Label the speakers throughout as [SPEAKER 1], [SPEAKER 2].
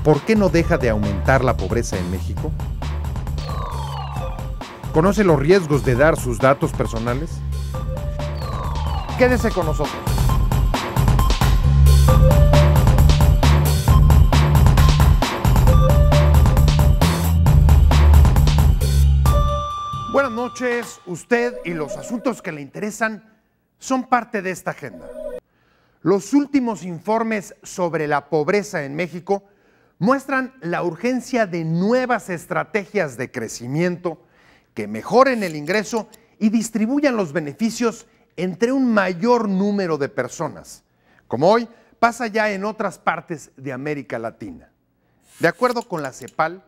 [SPEAKER 1] ¿Por qué no deja de aumentar la pobreza en México? ¿Conoce los riesgos de dar sus datos personales? Quédese con nosotros. Buenas noches, usted y los asuntos que le interesan son parte de esta agenda. Los últimos informes sobre la pobreza en México muestran la urgencia de nuevas estrategias de crecimiento que mejoren el ingreso y distribuyan los beneficios entre un mayor número de personas, como hoy pasa ya en otras partes de América Latina. De acuerdo con la CEPAL,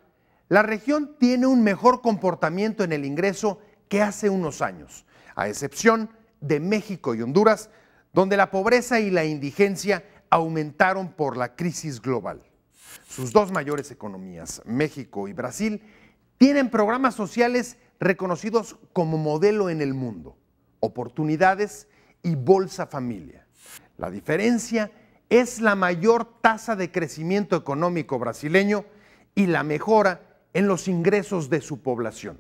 [SPEAKER 1] la región tiene un mejor comportamiento en el ingreso que hace unos años, a excepción de México y Honduras, donde la pobreza y la indigencia aumentaron por la crisis global. Sus dos mayores economías, México y Brasil, tienen programas sociales reconocidos como modelo en el mundo, oportunidades y Bolsa Familia. La diferencia es la mayor tasa de crecimiento económico brasileño y la mejora en los ingresos de su población.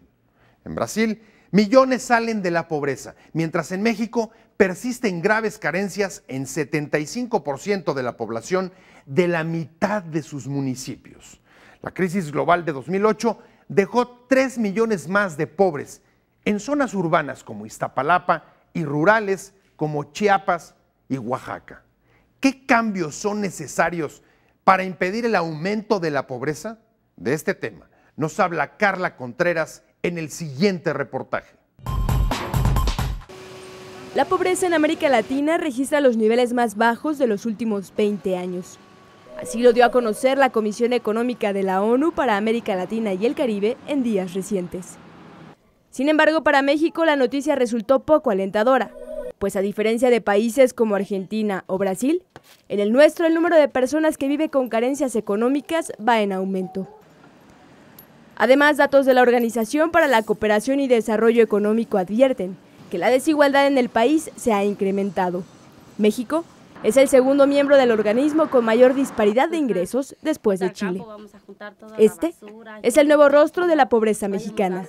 [SPEAKER 1] En Brasil, millones salen de la pobreza, mientras en México persisten graves carencias en 75% de la población de la mitad de sus municipios. La crisis global de 2008 dejó 3 millones más de pobres en zonas urbanas como Iztapalapa y rurales como Chiapas y Oaxaca. ¿Qué cambios son necesarios para impedir el aumento de la pobreza? De este tema nos habla Carla Contreras en el siguiente reportaje.
[SPEAKER 2] La pobreza en América Latina registra los niveles más bajos de los últimos 20 años. Así lo dio a conocer la Comisión Económica de la ONU para América Latina y el Caribe en días recientes. Sin embargo, para México la noticia resultó poco alentadora, pues a diferencia de países como Argentina o Brasil, en el nuestro el número de personas que vive con carencias económicas va en aumento. Además, datos de la Organización para la Cooperación y Desarrollo Económico advierten que la desigualdad en el país se ha incrementado. México es el segundo miembro del organismo con mayor disparidad de ingresos después de Chile. Este es el nuevo rostro de la pobreza mexicana.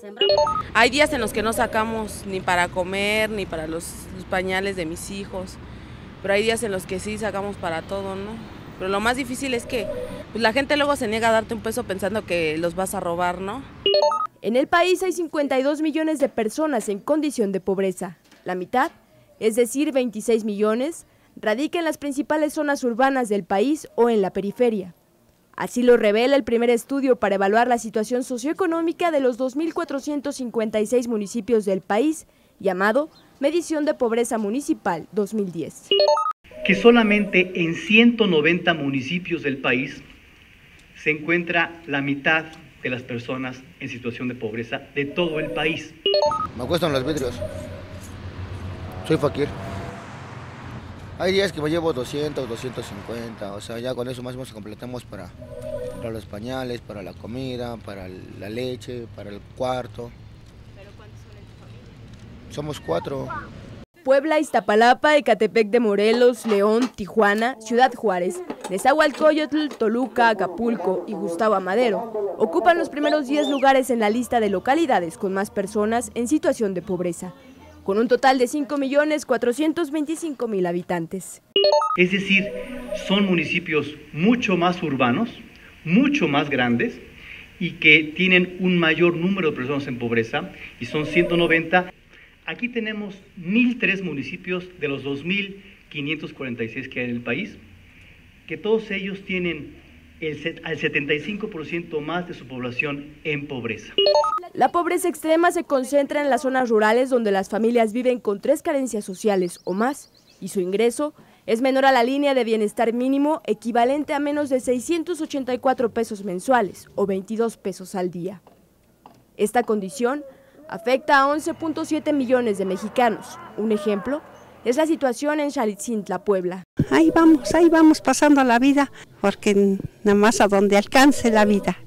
[SPEAKER 3] Hay días en los que no sacamos ni para comer, ni para los pañales de mis hijos, pero hay días en los que sí sacamos para todo, ¿no? Pero lo más difícil es que pues, la gente luego se niega a darte un peso pensando que los vas a robar, ¿no?
[SPEAKER 2] En el país hay 52 millones de personas en condición de pobreza. La mitad, es decir, 26 millones, radica en las principales zonas urbanas del país o en la periferia. Así lo revela el primer estudio para evaluar la situación socioeconómica de los 2.456 municipios del país, llamado Medición de Pobreza Municipal 2010.
[SPEAKER 4] Que solamente en 190 municipios del país se encuentra la mitad de las personas en situación de pobreza de todo el país.
[SPEAKER 5] Me cuestan los vidrios. Soy fakir. Hay días que me llevo 200, 250, o sea, ya con eso más o menos completamos para los pañales, para la comida, para la leche, para el cuarto.
[SPEAKER 2] ¿Pero cuántos son en tu familia?
[SPEAKER 5] Somos 4.
[SPEAKER 2] Puebla, Iztapalapa, Ecatepec de Morelos, León, Tijuana, Ciudad Juárez, Nezahualcóyotl, Toluca, Acapulco y Gustavo Amadero ocupan los primeros 10 lugares en la lista de localidades con más personas en situación de pobreza, con un total de 5.425.000 habitantes.
[SPEAKER 4] Es decir, son municipios mucho más urbanos, mucho más grandes y que tienen un mayor número de personas en pobreza y son 190. Aquí tenemos 1.003 municipios de los 2.546 que hay en el país, que todos ellos tienen al 75% más de su población en pobreza.
[SPEAKER 2] La pobreza extrema se concentra en las zonas rurales donde las familias viven con 3 carencias sociales o más y su ingreso es menor a la línea de bienestar mínimo, equivalente a menos de 684 pesos mensuales o 22 pesos al día. Esta condición afecta a 11.7 millones de mexicanos. Un ejemplo es la situación en Xalitzintla, Puebla.
[SPEAKER 6] Ahí vamos pasando la vida, porque nada más a donde alcance la vida.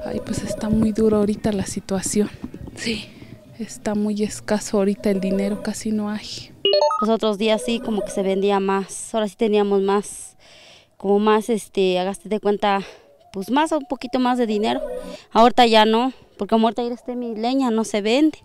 [SPEAKER 7] Ay, pues está muy duro ahorita la situación. Sí, está muy escaso ahorita el dinero, casi no hay.
[SPEAKER 8] Los otros días sí, como que se vendía más. Ahora sí teníamos más, como más, hágase de cuenta, pues más, un poquito más de dinero. Ahorita ya no, porque como ahorita mi leña no se vende.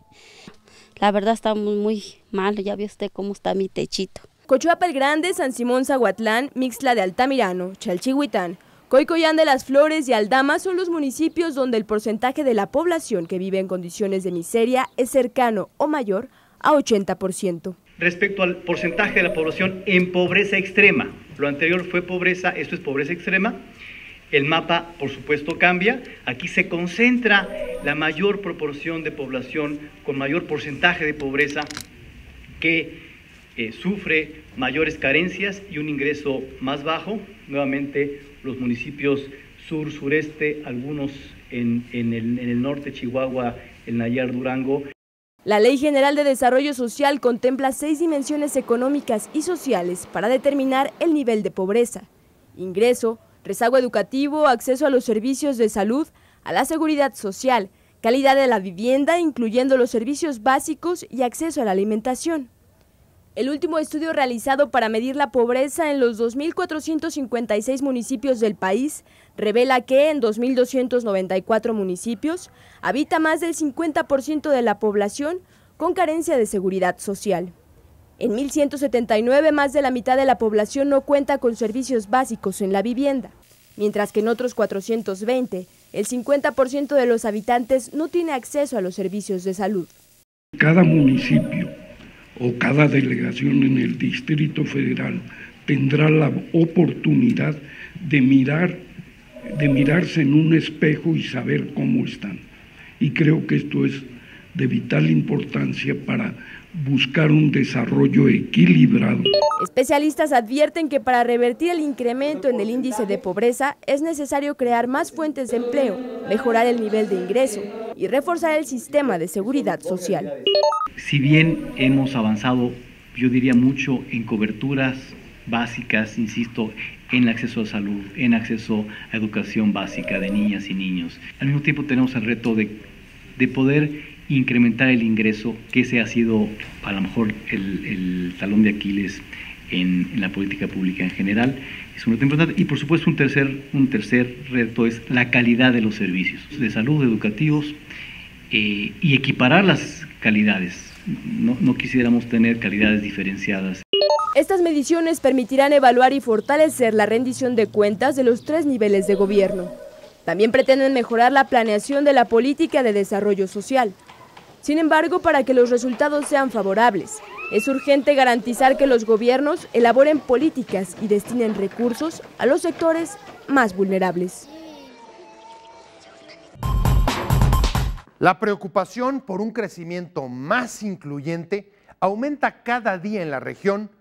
[SPEAKER 8] La verdad estamos muy mal, ya vio usted cómo está mi techito.
[SPEAKER 2] Cochuapa el Grande, San Simón Zahuatlán, Mixtla de Altamirano, Chalchihuitán, Coicoyán de las Flores y Aldama son los municipios donde el porcentaje de la población que vive en condiciones de miseria es cercano o mayor a 80%.
[SPEAKER 4] Respecto al porcentaje de la población en pobreza extrema, lo anterior fue pobreza, esto es pobreza extrema. El mapa, por supuesto, cambia. Aquí se concentra la mayor proporción de población con mayor porcentaje de pobreza que sufre mayores carencias y un ingreso más bajo. Nuevamente, los municipios sur, sureste, algunos en el norte, Chihuahua, el Nayar, Durango.
[SPEAKER 2] La Ley General de Desarrollo Social contempla 6 dimensiones económicas y sociales para determinar el nivel de pobreza: ingreso, rezago educativo, acceso a los servicios de salud, a la seguridad social, calidad de la vivienda, incluyendo los servicios básicos y acceso a la alimentación. El último estudio realizado para medir la pobreza en los 2.456 municipios del país revela que en 2.294 municipios habita más del 50% de la población con carencia de seguridad social. En 1.179, más de la mitad de la población no cuenta con servicios básicos en la vivienda, mientras que en otros 420, el 50% de los habitantes no tiene acceso a los servicios de salud.
[SPEAKER 9] Cada municipio o cada delegación en el Distrito Federal tendrá la oportunidad de mirarse en un espejo y saber cómo están. Y creo que esto es de vital importancia para buscar un desarrollo equilibrado.
[SPEAKER 2] Especialistas advierten que para revertir el incremento en el índice de pobreza es necesario crear más fuentes de empleo, mejorar el nivel de ingreso y reforzar el sistema de seguridad social.
[SPEAKER 4] Si bien hemos avanzado, yo diría mucho en coberturas básicas, insisto, en el acceso a salud, en acceso a educación básica de niñas y niños, al mismo tiempo tenemos el reto de poder incrementar el ingreso, que ese ha sido a lo mejor el talón de Aquiles en la política pública en general. Es un reto importante. Y por supuesto un tercer reto es la calidad de los servicios de salud, educativos, y equiparar las calidades. No quisiéramos tener calidades diferenciadas.
[SPEAKER 2] Estas mediciones permitirán evaluar y fortalecer la rendición de cuentas de los 3 niveles de gobierno. También pretenden mejorar la planeación de la política de desarrollo social. Sin embargo, para que los resultados sean favorables, es urgente garantizar que los gobiernos elaboren políticas y destinen recursos a los sectores más vulnerables.
[SPEAKER 1] La preocupación por un crecimiento más incluyente aumenta cada día en la región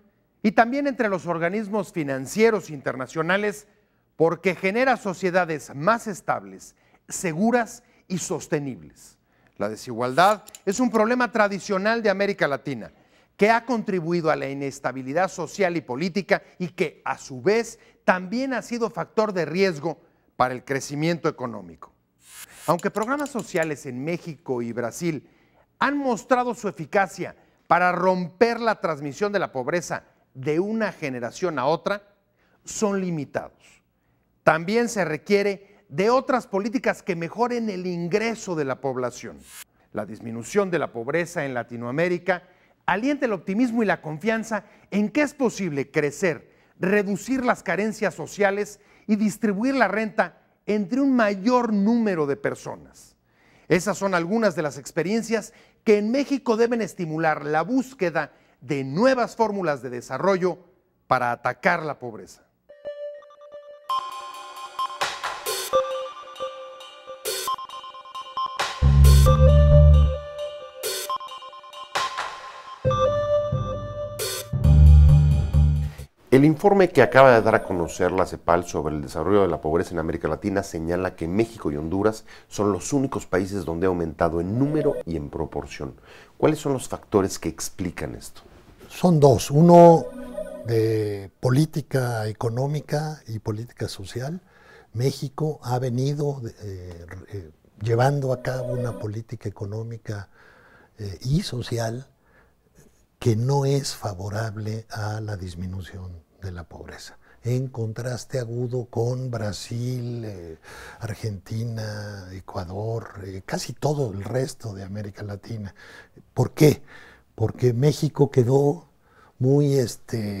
[SPEAKER 1] y también entre los organismos financieros internacionales porque genera sociedades más estables, seguras y sostenibles. La desigualdad es un problema tradicional de América Latina que ha contribuido a la inestabilidad social y política y que, a su vez, también ha sido factor de riesgo para el crecimiento económico. Aunque programas sociales en México y Brasil han mostrado su eficacia para romper la transmisión de la pobreza de una generación a otra, son limitados. También se requiere de otras políticas que mejoren el ingreso de la población. La disminución de la pobreza en Latinoamérica alienta el optimismo y la confianza en que es posible crecer, reducir las carencias sociales y distribuir la renta entre un mayor número de personas. Esas son algunas de las experiencias que en México deben estimular la búsqueda de nuevas fórmulas de desarrollo para atacar la pobreza.
[SPEAKER 10] El informe que acaba de dar a conocer la CEPAL sobre el desarrollo de la pobreza en América Latina señala que México y Honduras son los únicos países donde ha aumentado en número y en proporción. ¿Cuáles son los factores que explican esto?
[SPEAKER 11] Son dos, uno de política económica y política social. México ha venido llevando a cabo una política económica y social que no es favorable a la disminución de la pobreza. en contraste agudo con Brasil, Argentina, Ecuador, casi todo el resto de América Latina. ¿Por qué? Porque México quedó muy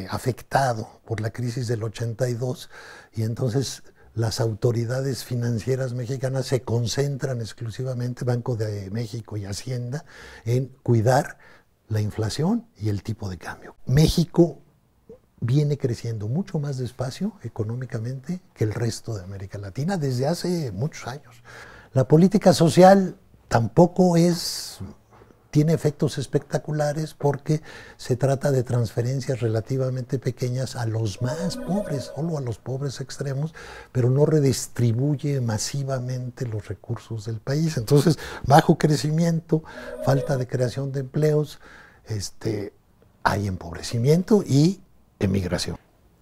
[SPEAKER 11] afectado por la crisis del 82 y entonces las autoridades financieras mexicanas se concentran exclusivamente, Banco de México y Hacienda, en cuidar la inflación y el tipo de cambio. México viene creciendo mucho más despacio económicamente que el resto de América Latina desde hace muchos años. La política social tampoco tiene efectos espectaculares porque se trata de transferencias relativamente pequeñas a los más pobres, solo a los pobres extremos, pero no redistribuye masivamente los recursos del país. Entonces, bajo crecimiento, falta de creación de empleos, hay empobrecimiento y emigración.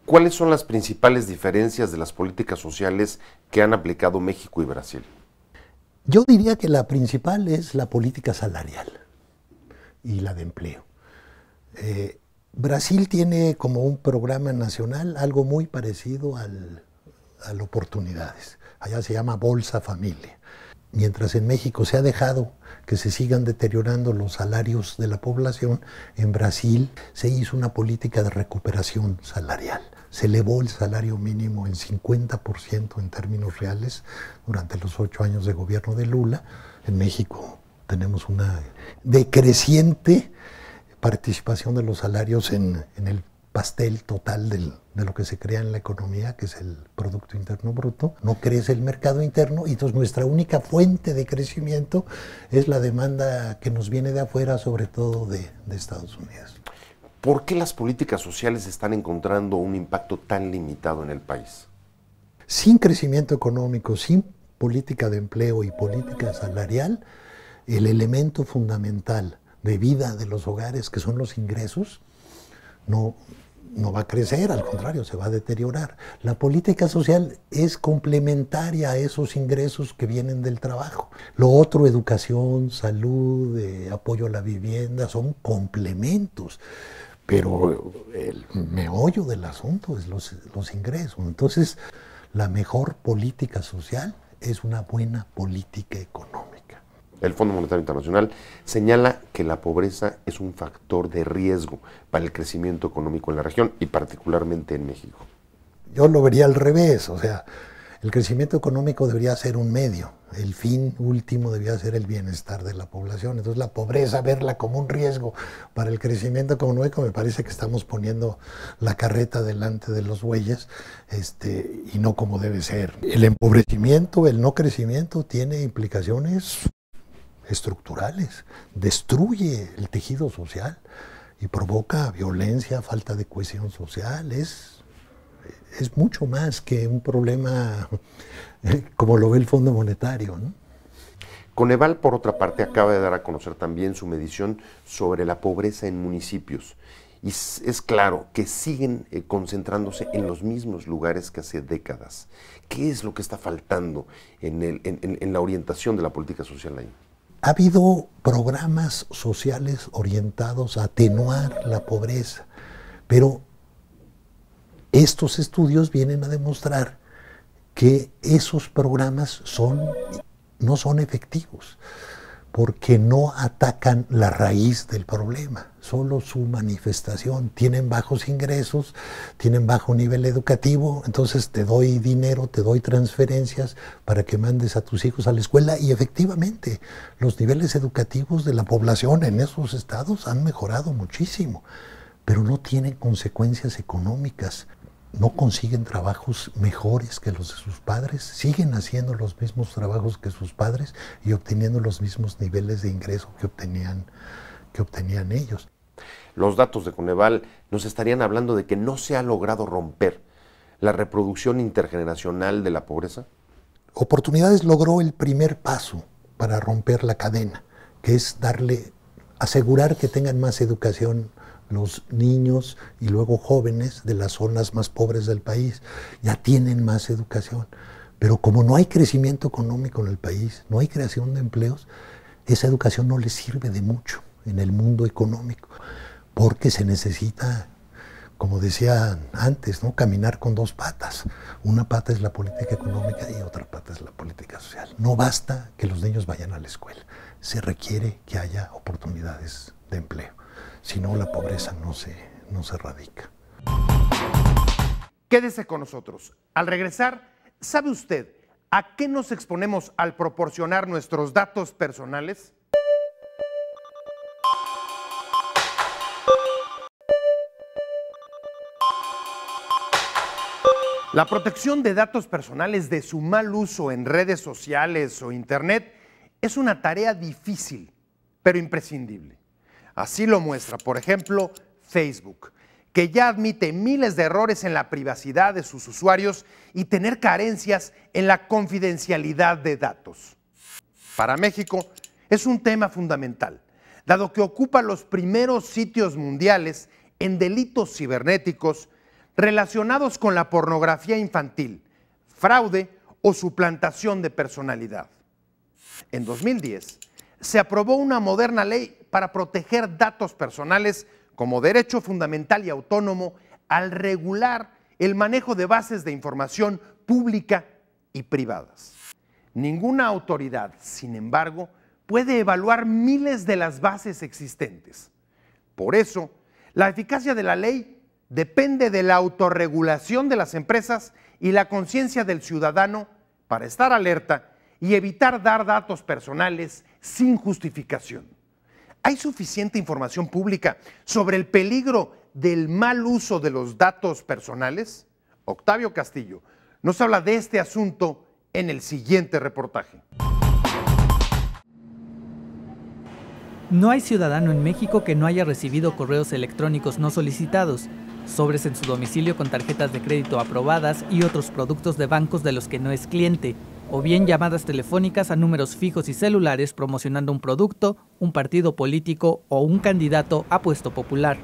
[SPEAKER 10] ¿Cuáles son las principales diferencias de las políticas sociales que han aplicado México y Brasil?
[SPEAKER 11] Yo diría que la principal es la política salarial y la de empleo. Brasil tiene como un programa nacional algo muy parecido al Oportunidades. Allá se llama Bolsa Familia. Mientras en México se ha dejado que se sigan deteriorando los salarios de la población, en Brasil se hizo una política de recuperación salarial. Se elevó el salario mínimo en 50% en términos reales durante los 8 años de gobierno de Lula. En México tenemos una decreciente participación de los salarios en el pastel total de lo que se crea en la economía, que es el Producto Interno Bruto. No crece el mercado interno y entonces nuestra única fuente de crecimiento es la demanda que nos viene de afuera, sobre todo de Estados Unidos.
[SPEAKER 10] ¿Por qué las políticas sociales están encontrando un impacto tan limitado en el país?
[SPEAKER 11] Sin crecimiento económico, sin política de empleo y política salarial, el elemento fundamental de vida de los hogares, que son los ingresos, no va a crecer, al contrario, se va a deteriorar. La política social es complementaria a esos ingresos que vienen del trabajo. Lo otro, educación, salud, apoyo a la vivienda, son complementos. Pero el meollo del asunto es los ingresos. Entonces, la mejor política social es una buena política económica.
[SPEAKER 10] El Fondo Monetario Internacional señala que la pobreza es un factor de riesgo para el crecimiento económico en la región y particularmente en México.
[SPEAKER 11] Yo lo vería al revés, o sea, el crecimiento económico debería ser un medio, el fin último debería ser el bienestar de la población. Entonces la pobreza, verla como un riesgo para el crecimiento económico, me parece que estamos poniendo la carreta delante de los bueyes, y no como debe ser. El empobrecimiento, el no crecimiento tiene implicaciones estructurales, destruye el tejido social y provoca violencia, falta de cohesión social. Es mucho más que un problema como lo ve el Fondo Monetario, ¿no?
[SPEAKER 10] Coneval, por otra parte, acaba de dar a conocer también su medición sobre la pobreza en municipios. Y es claro que siguen concentrándose en los mismos lugares que hace décadas. ¿Qué es lo que está faltando en la orientación de la política social ahí?
[SPEAKER 11] Ha habido programas sociales orientados a atenuar la pobreza, pero estos estudios vienen a demostrar que esos programas no son efectivos, porque no atacan la raíz del problema, solo su manifestación. Tienen bajos ingresos, tienen bajo nivel educativo, entonces te doy dinero, te doy transferencias para que mandes a tus hijos a la escuela, y efectivamente los niveles educativos de la población en esos estados han mejorado muchísimo, pero no tienen consecuencias económicas. No consiguen trabajos mejores que los de sus padres, siguen haciendo los mismos trabajos que sus padres y obteniendo los mismos niveles de ingreso que obtenían ellos.
[SPEAKER 10] Los datos de Coneval nos estarían hablando de que no se ha logrado romper la reproducción intergeneracional de la pobreza.
[SPEAKER 11] Oportunidades logró el primer paso para romper la cadena, que es asegurar que tengan más educación los niños y luego jóvenes de las zonas más pobres del país. Ya tienen más educación, pero como no hay crecimiento económico en el país, no hay creación de empleos, esa educación no les sirve de mucho en el mundo económico, porque se necesita como decía antes, ¿no? Caminar con dos patas. Una pata es la política económica y otra pata es la política social. No basta que los niños vayan a la escuela, se requiere que haya oportunidades de empleo. Si no, la pobreza no se erradica.
[SPEAKER 1] Quédese con nosotros. Al regresar, ¿sabe usted a qué nos exponemos al proporcionar nuestros datos personales? La protección de datos personales de su mal uso en redes sociales o internet es una tarea difícil, pero imprescindible. Así lo muestra, por ejemplo, Facebook, que ya admite miles de errores en la privacidad de sus usuarios y tener carencias en la confidencialidad de datos. Para México es un tema fundamental, dado que ocupa los primeros sitios mundiales en delitos cibernéticos relacionados con la pornografía infantil, fraude o suplantación de personalidad. En 2010, se aprobó una moderna ley para proteger datos personales como derecho fundamental y autónomo al regular el manejo de bases de información pública y privadas. Ninguna autoridad, sin embargo, puede evaluar miles de las bases existentes. Por eso, la eficacia de la ley depende de la autorregulación de las empresas y la conciencia del ciudadano para estar alerta y evitar dar datos personales sin justificación. ¿Hay suficiente información pública sobre el peligro del mal uso de los datos personales? Octavio Castillo nos habla de este asunto en el siguiente reportaje.
[SPEAKER 12] No hay ciudadano en México que no haya recibido correos electrónicos no solicitados, sobres en su domicilio con tarjetas de crédito aprobadas y otros productos de bancos de los que no es cliente, o bien llamadas telefónicas a números fijos y celulares promocionando un producto, un partido político o un candidato a puesto popular.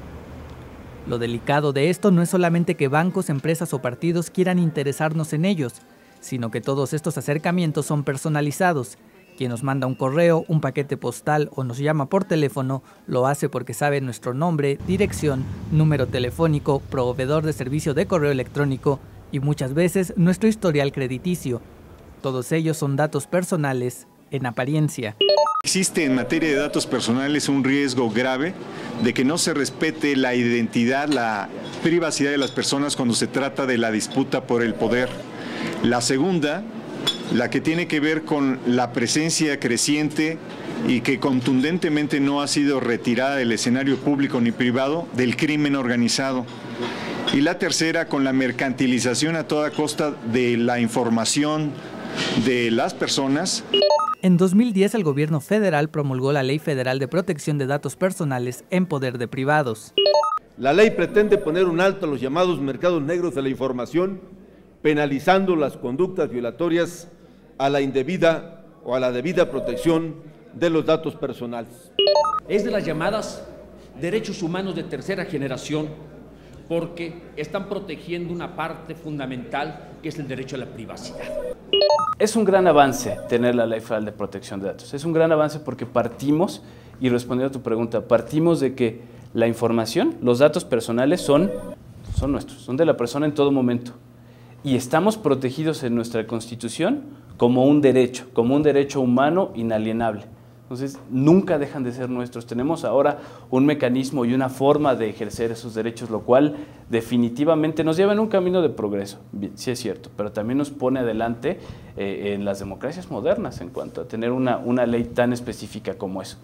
[SPEAKER 12] Lo delicado de esto no es solamente que bancos, empresas o partidos quieran interesarnos en ellos, sino que todos estos acercamientos son personalizados. Quien nos manda un correo, un paquete postal o nos llama por teléfono, lo hace porque sabe nuestro nombre, dirección, número telefónico, proveedor de servicio de correo electrónico y muchas veces nuestro historial crediticio. Todos ellos son datos personales en apariencia.
[SPEAKER 13] Existe en materia de datos personales un riesgo grave de que no se respete la identidad, la privacidad de las personas cuando se trata de la disputa por el poder. La segunda, la que tiene que ver con la presencia creciente y que contundentemente no ha sido retirada del escenario público ni privado del crimen organizado. Y la tercera, con la mercantilización a toda costa de la información de las personas.
[SPEAKER 12] En 2010 el gobierno federal promulgó la Ley Federal de Protección de Datos Personales en poder de privados.
[SPEAKER 14] La ley pretende poner un alto a los llamados mercados negros de la información, penalizando las conductas violatorias a la indebida o a la debida protección de los datos personales.
[SPEAKER 15] Es de las llamadas derechos humanos de tercera generación, porque están protegiendo una parte fundamental que es el derecho a la privacidad.
[SPEAKER 16] Es un gran avance tener la Ley Federal de Protección de Datos. Es un gran avance porque partimos, y respondiendo a tu pregunta, partimos de que la información, los datos personales son nuestros, son de la persona en todo momento. Y estamos protegidos en nuestra Constitución como un derecho humano inalienable. Entonces, nunca dejan de ser nuestros. Tenemos ahora un mecanismo y una forma de ejercer esos derechos, lo cual definitivamente nos lleva en un camino de progreso, sí es cierto, pero también nos pone adelante en las democracias modernas en cuanto a tener una ley tan específica como eso.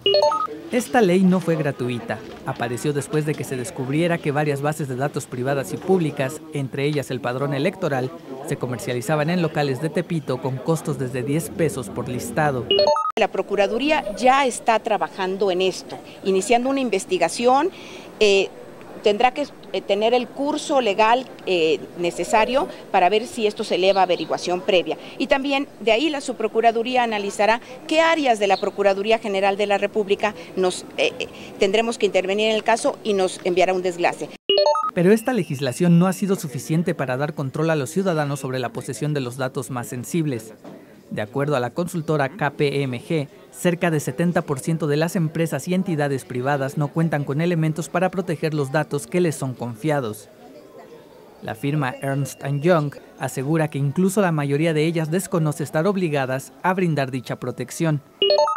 [SPEAKER 12] Esta ley no fue gratuita. Apareció después de que se descubriera que varias bases de datos privadas y públicas, entre ellas el padrón electoral, se comercializaban en locales de Tepito con costos desde 10 pesos por listado.
[SPEAKER 17] La Procuraduría ya está trabajando en esto, iniciando una investigación, tendrá que tener el curso legal necesario para ver si esto se eleva a averiguación previa. Y también de ahí la Subprocuraduría analizará qué áreas de la Procuraduría General de la República tendremos que intervenir en el caso y nos enviará un desglose.
[SPEAKER 12] Pero esta legislación no ha sido suficiente para dar control a los ciudadanos sobre la posesión de los datos más sensibles. De acuerdo a la consultora KPMG, cerca de 70% de las empresas y entidades privadas no cuentan con elementos para proteger los datos que les son confiados. La firma Ernst & Young asegura que incluso la mayoría de ellas desconoce estar obligadas a brindar dicha protección.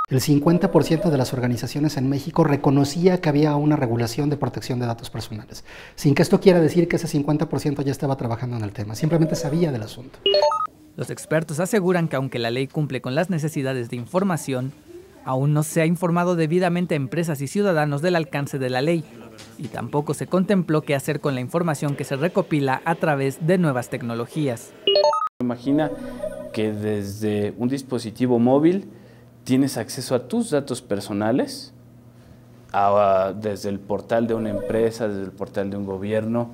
[SPEAKER 18] El 50% de las organizaciones en México reconocía que había una regulación de protección de datos personales, sin que esto quiera decir que ese 50% ya estaba trabajando en el tema, simplemente sabía del asunto.
[SPEAKER 12] Los expertos aseguran que aunque la ley cumple con las necesidades de información, aún no se ha informado debidamente a empresas y ciudadanos del alcance de la ley, y tampoco se contempló qué hacer con la información que se recopila a través de nuevas tecnologías.
[SPEAKER 16] Imagina que desde un dispositivo móvil tienes acceso a tus datos personales, desde el portal de una empresa, desde el portal de un gobierno.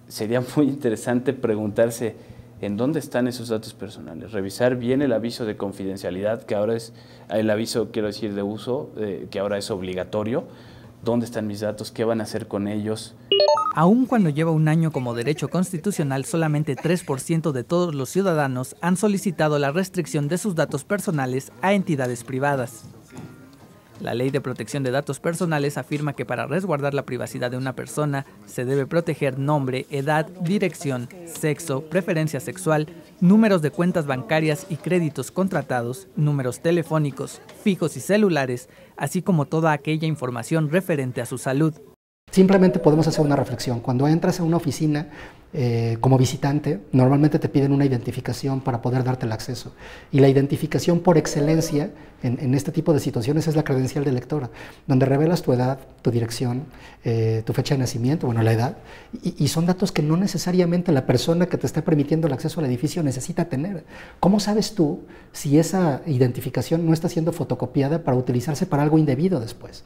[SPEAKER 16] Sería muy interesante preguntarse en dónde están esos datos personales, revisar bien el aviso de confidencialidad, que ahora es el aviso, quiero decir, de uso, que ahora es obligatorio. ¿Dónde están mis datos? ¿Qué van a hacer con ellos?
[SPEAKER 12] Aun cuando lleva un año como derecho constitucional, solamente 3% de todos los ciudadanos han solicitado la restricción de sus datos personales a entidades privadas. La Ley de Protección de Datos Personales afirma que para resguardar la privacidad de una persona se debe proteger nombre, edad, dirección, sexo, preferencia sexual, números de cuentas bancarias y créditos contratados, números telefónicos, fijos y celulares, así como toda aquella información referente a su salud.
[SPEAKER 18] Simplemente podemos hacer una reflexión. Cuando entras a una oficina como visitante, normalmente te piden una identificación para poder darte el acceso. Y la identificación por excelencia en este tipo de situaciones es la credencial de lector, donde revelas tu edad, tu dirección, tu fecha de nacimiento, bueno, la edad, y son datos que no necesariamente la persona que te está permitiendo el acceso al edificio necesita tener. ¿Cómo sabes tú si esa identificación no está siendo fotocopiada para utilizarse para algo indebido después?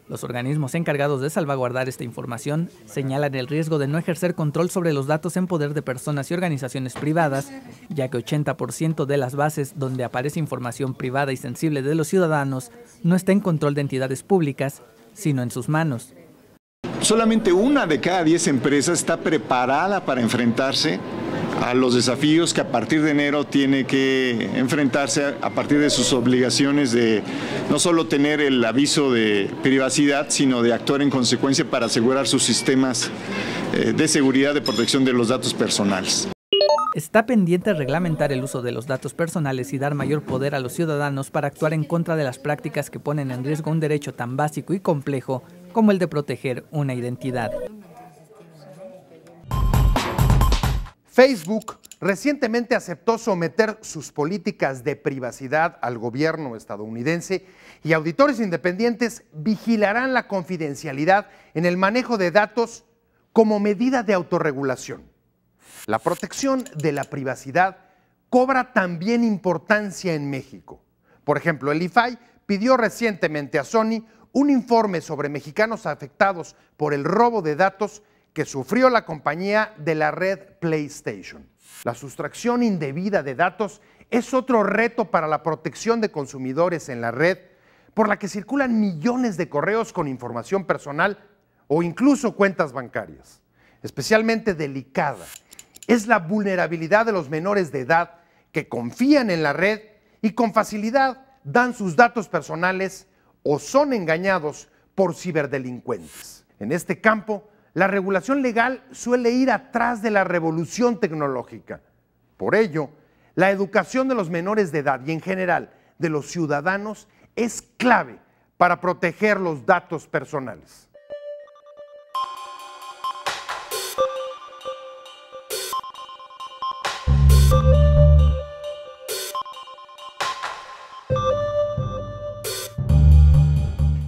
[SPEAKER 12] Los organismos encargados de salvaguardar esta información señalan el riesgo de no ejercer control sobre los datos en poder de personas y organizaciones privadas, ya que 80% de las bases donde aparece información privada y sensible de los ciudadanos no está en control de entidades públicas, sino en sus manos.
[SPEAKER 13] Solamente 1 de cada 10 empresas está preparada para enfrentarse a los desafíos que a partir de enero tiene que enfrentarse a partir de sus obligaciones de no solo tener el aviso de privacidad, sino de actuar en consecuencia para asegurar sus sistemas de seguridad de protección de los datos personales.
[SPEAKER 12] Está pendiente reglamentar el uso de los datos personales y dar mayor poder a los ciudadanos para actuar en contra de las prácticas que ponen en riesgo un derecho tan básico y complejo como el de proteger una identidad.
[SPEAKER 1] Facebook recientemente aceptó someter sus políticas de privacidad al gobierno estadounidense y auditores independientes vigilarán la confidencialidad en el manejo de datos como medida de autorregulación. La protección de la privacidad cobra también importancia en México. Por ejemplo, el IFAI pidió recientemente a Sony un informe sobre mexicanos afectados por el robo de datos que sufrió la compañía de la red PlayStation. La sustracción indebida de datos es otro reto para la protección de consumidores en la red, por la que circulan millones de correos con información personal o incluso cuentas bancarias. Especialmente delicada es la vulnerabilidad de los menores de edad que confían en la red y con facilidad dan sus datos personales o son engañados por ciberdelincuentes. En este campo, la regulación legal suele ir atrás de la revolución tecnológica. Por ello, la educación de los menores de edad y en general de los ciudadanos es clave para proteger los datos personales.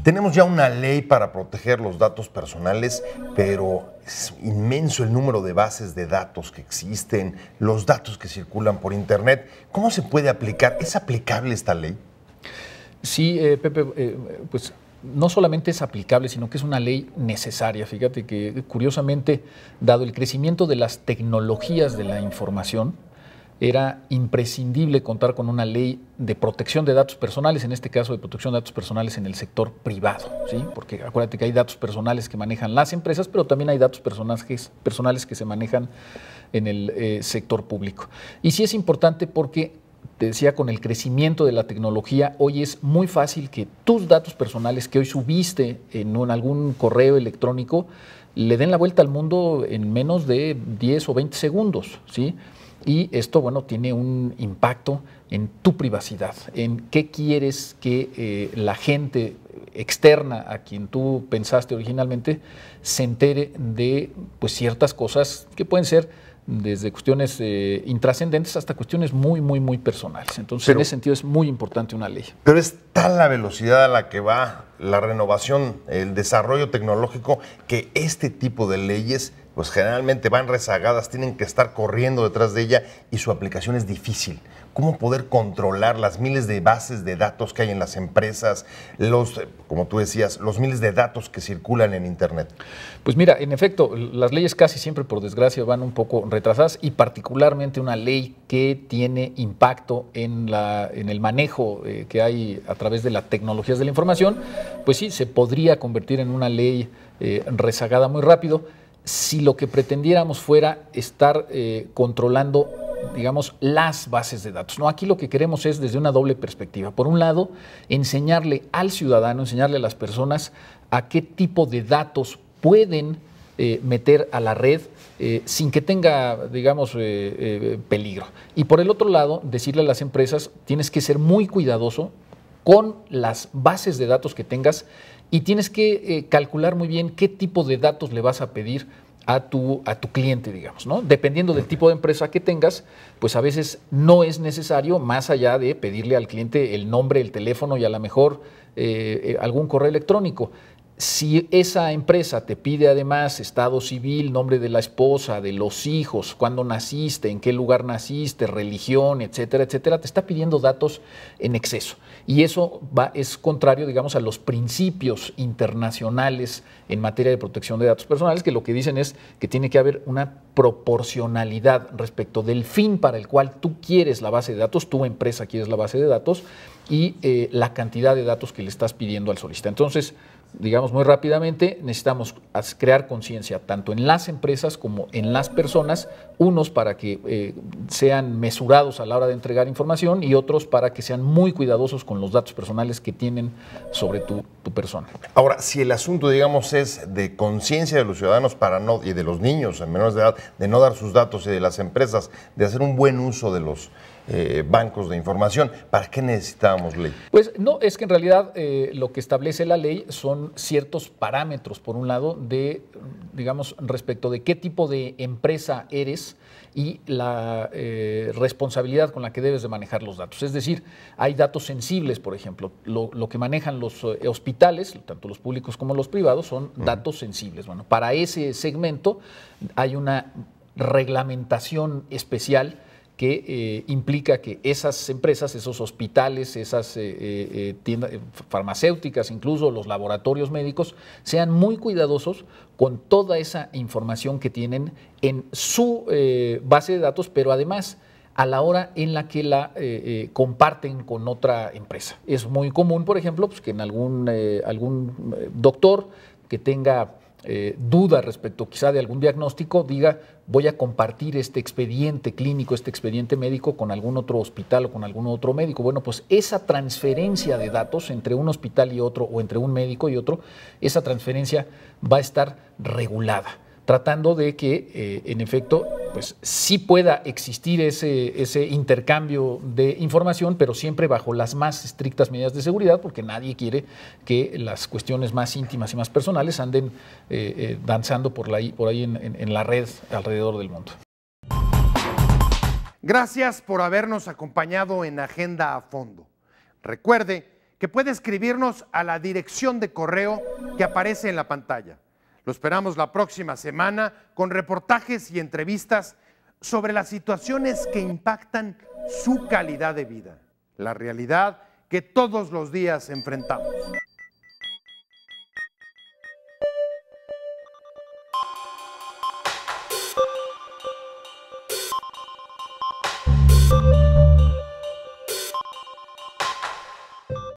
[SPEAKER 1] Tenemos ya una ley para proteger los datos personales, pero es inmenso el número de bases de datos que existen, los datos que circulan por Internet. ¿Cómo se puede aplicar? ¿Es aplicable esta ley?
[SPEAKER 19] Sí, Pepe, pues no solamente es aplicable, sino que es una ley necesaria. Fíjate que, curiosamente, dado el crecimiento de las tecnologías de la información, era imprescindible contar con una ley de protección de datos personales, en este caso de protección de datos personales en el sector privado, ¿sí? Porque acuérdate que hay datos personales que manejan las empresas, pero también hay datos personales que se manejan en el sector público. Y sí es importante porque, te decía, con el crecimiento de la tecnología, hoy es muy fácil que tus datos personales que hoy subiste en algún correo electrónico le den la vuelta al mundo en menos de 10 o 20 segundos, ¿sí? Y esto, bueno, tiene un impacto en tu privacidad, en qué quieres que la gente externa a quien tú pensaste originalmente se entere de, pues, ciertas cosas que pueden ser desde cuestiones intrascendentes hasta cuestiones muy, muy, muy personales. Entonces, en ese sentido es muy importante una ley.
[SPEAKER 10] Pero es tal la velocidad a la que va la renovación, el desarrollo tecnológico, que este tipo de leyes pues generalmente van rezagadas, tienen que estar corriendo detrás de ella y su aplicación es difícil. ¿Cómo poder controlar las miles de bases de datos que hay en las empresas, como tú decías, los miles de datos que circulan en Internet?
[SPEAKER 19] Pues mira, en efecto, las leyes casi siempre, por desgracia, van un poco retrasadas y particularmente una ley que tiene impacto en el manejo que hay a través de las tecnologías de la información, pues sí, se podría convertir en una ley rezagada muy rápido si lo que pretendiéramos fuera estar controlando, digamos, las bases de datos, ¿no? Aquí lo que queremos es desde una doble perspectiva. Por un lado, enseñarle al ciudadano, enseñarle a las personas a qué tipo de datos pueden meter a la red sin que tenga, digamos, peligro. Y por el otro lado, decirle a las empresas, tienes que ser muy cuidadoso con las bases de datos que tengas y tienes que calcular muy bien qué tipo de datos le vas a pedir a tu cliente, digamos, ¿no? Dependiendo del tipo de empresa que tengas, pues a veces no es necesario, más allá de pedirle al cliente el nombre, el teléfono y a lo mejor algún correo electrónico. Si esa empresa te pide además estado civil, nombre de la esposa, de los hijos, cuándo naciste, en qué lugar naciste, religión, etcétera, etcétera, te está pidiendo datos en exceso. Y eso es contrario, digamos, a los principios internacionales en materia de protección de datos personales, que lo que dicen es que tiene que haber una proporcionalidad respecto del fin para el cual tú quieres la base de datos, tu empresa quieres la base de datos, y la cantidad de datos que le estás pidiendo al solicitante. Entonces, digamos muy rápidamente, necesitamos crear conciencia tanto en las empresas como en las personas, unos para que sean mesurados a la hora de entregar información y otros para que sean muy cuidadosos con los datos personales que tienen sobre tu persona.
[SPEAKER 10] Ahora, si el asunto, digamos, es de conciencia de los ciudadanos y de los niños en menores de edad, de no dar sus datos, y de las empresas, de hacer un buen uso de los bancos de información, ¿para qué necesitábamos ley?
[SPEAKER 19] Pues no, es que en realidad lo que establece la ley son ciertos parámetros, por un lado, de, digamos, respecto de qué tipo de empresa eres y la responsabilidad con la que debes de manejar los datos. Es decir, hay datos sensibles, por ejemplo, lo que manejan los hospitales, tanto los públicos como los privados, son datos sensibles. Bueno, para ese segmento hay una reglamentación especial que implica que esas empresas, esos hospitales, esas tiendas farmacéuticas, incluso los laboratorios médicos, sean muy cuidadosos con toda esa información que tienen en su base de datos, pero además a la hora en la que la comparten con otra empresa. Es muy común, por ejemplo, pues, que en algún doctor que tenga duda respecto quizá de algún diagnóstico, diga, voy a compartir este expediente clínico, este expediente médico con algún otro hospital o con algún otro médico. Bueno, pues esa transferencia de datos entre un hospital y otro o entre un médico y otro, esa transferencia va a estar regulada, tratando de que, en efecto, pues sí pueda existir ese intercambio de información, pero siempre bajo las más estrictas medidas de seguridad, porque nadie quiere que las cuestiones más íntimas y más personales anden danzando por ahí en la red alrededor del mundo.
[SPEAKER 1] Gracias por habernos acompañado en Agenda a Fondo. Recuerde que puede escribirnos a la dirección de correo que aparece en la pantalla. Lo esperamos la próxima semana con reportajes y entrevistas sobre las situaciones que impactan su calidad de vida, la realidad que todos los días enfrentamos.